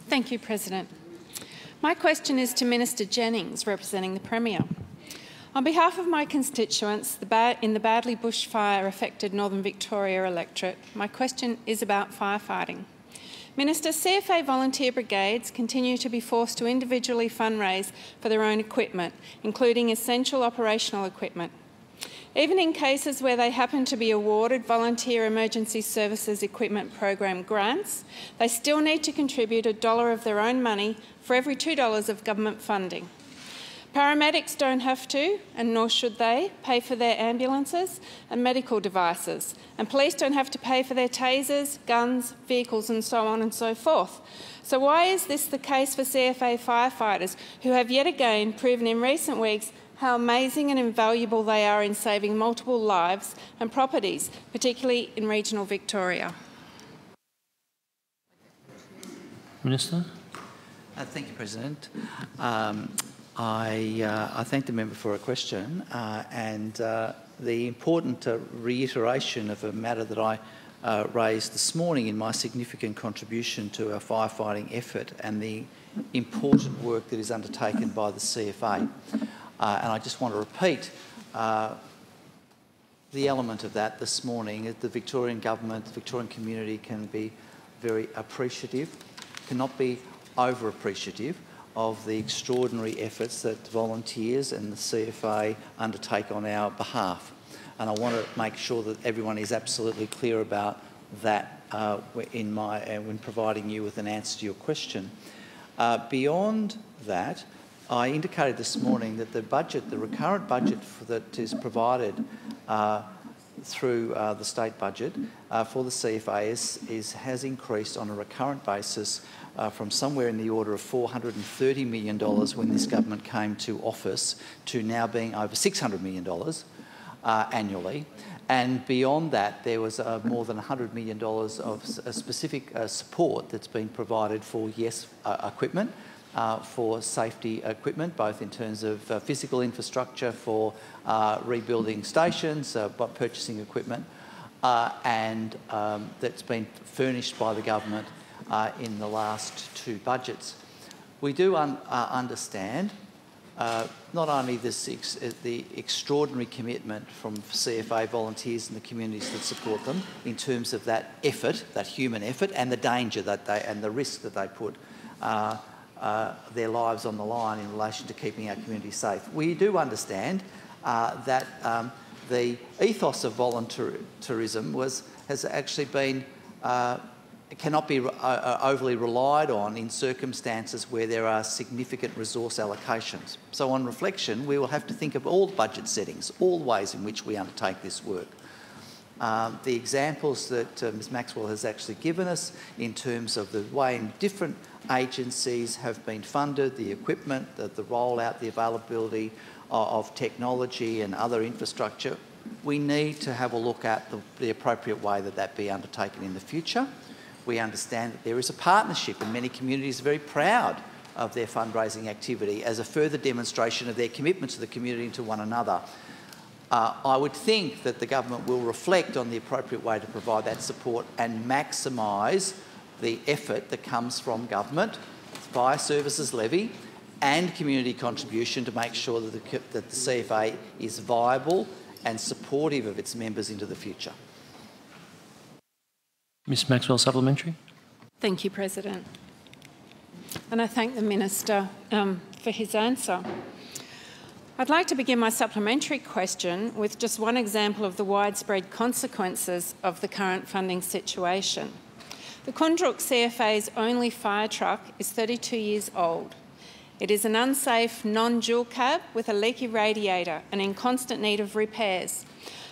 Thank you, President. My question is to Minister Jennings, representing the Premier. On behalf of my constituents in the badly bushfire-affected Northern Victoria electorate, my question is about firefighting. Minister, CFA volunteer brigades continue to be forced to individually fundraise for their own equipment, including essential operational equipment. Even in cases where they happen to be awarded Volunteer Emergency Services Equipment Program grants, they still need to contribute $1 of their own money for every $2 of government funding. Paramedics don't have to, and nor should they, pay for their ambulances and medical devices, and police don't have to pay for their tasers, guns, vehicles and so on and so forth. So why is this the case for CFA firefighters, who have yet again proven in recent weeks how amazing and invaluable they are in saving multiple lives and properties, particularly in regional Victoria? Minister. Thank you, President. I thank the member for a question and the important reiteration of a matter that I raised this morning in my significant contribution to our firefighting effort and the important work that is undertaken by the CFA. And I just want to repeat the element of that this morning. The Victorian government, the Victorian community can be very appreciative, cannot be over-appreciative of the extraordinary efforts that volunteers and the CFA undertake on our behalf. And I want to make sure that everyone is absolutely clear about that when providing you with an answer to your question. Beyond that, I indicated this morning that the budget, the recurrent budget that is provided through the state budget for the CFA has increased on a recurrent basis from somewhere in the order of $430 million when this government came to office to now being over $600 million annually. And beyond that, there was more than $100 million of specific support that's been provided for, yes, equipment, for safety equipment, both in terms of physical infrastructure for rebuilding stations, purchasing equipment, and that's been furnished by the government in the last two budgets. We do understand not only the extraordinary commitment from CFA volunteers and the communities that support them in terms of that effort, that human effort, and the danger that and the risk that they put their lives on the line in relation to keeping our community safe. We do understand that the ethos of volunteerism has actually been cannot be overly relied on in circumstances where there are significant resource allocations. So on reflection, we will have to think of all budget settings, all ways in which we undertake this work. The examples that Ms Maxwell has actually given us in terms of the way in different agencies have been funded, the equipment, the rollout, the availability of technology and other infrastructure, we need to have a look at the appropriate way that be undertaken in the future. We understand that there is a partnership and many communities are very proud of their fundraising activity as a further demonstration of their commitment to the community and to one another. I would think that the government will reflect on the appropriate way to provide that support and maximise the effort that comes from government, fire services levy and community contribution to make sure that the CFA is viable and supportive of its members into the future. Ms Maxwell, supplementary. Thank you, President. And I thank the Minister for his answer. I'd like to begin my supplementary question with just one example of the widespread consequences of the current funding situation. The QWON CFA's only fire truck is 32 years old. It is an unsafe, non-dual cab with a leaky radiator and in constant need of repairs.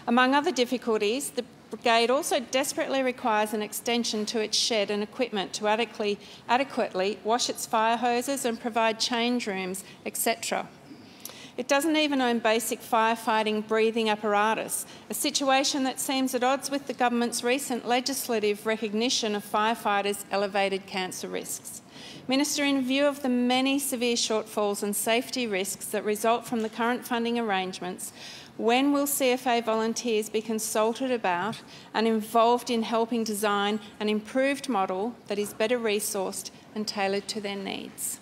Among other difficulties, the brigade also desperately requires an extension to its shed and equipment to adequately wash its fire hoses and provide change rooms, etc. It doesn't even own basic firefighting breathing apparatus, a situation that seems at odds with the government's recent legislative recognition of firefighters' elevated cancer risks. Minister, in view of the many severe shortfalls and safety risks that result from the current funding arrangements, when will CFA volunteers be consulted about and involved in helping design an improved model that is better resourced and tailored to their needs.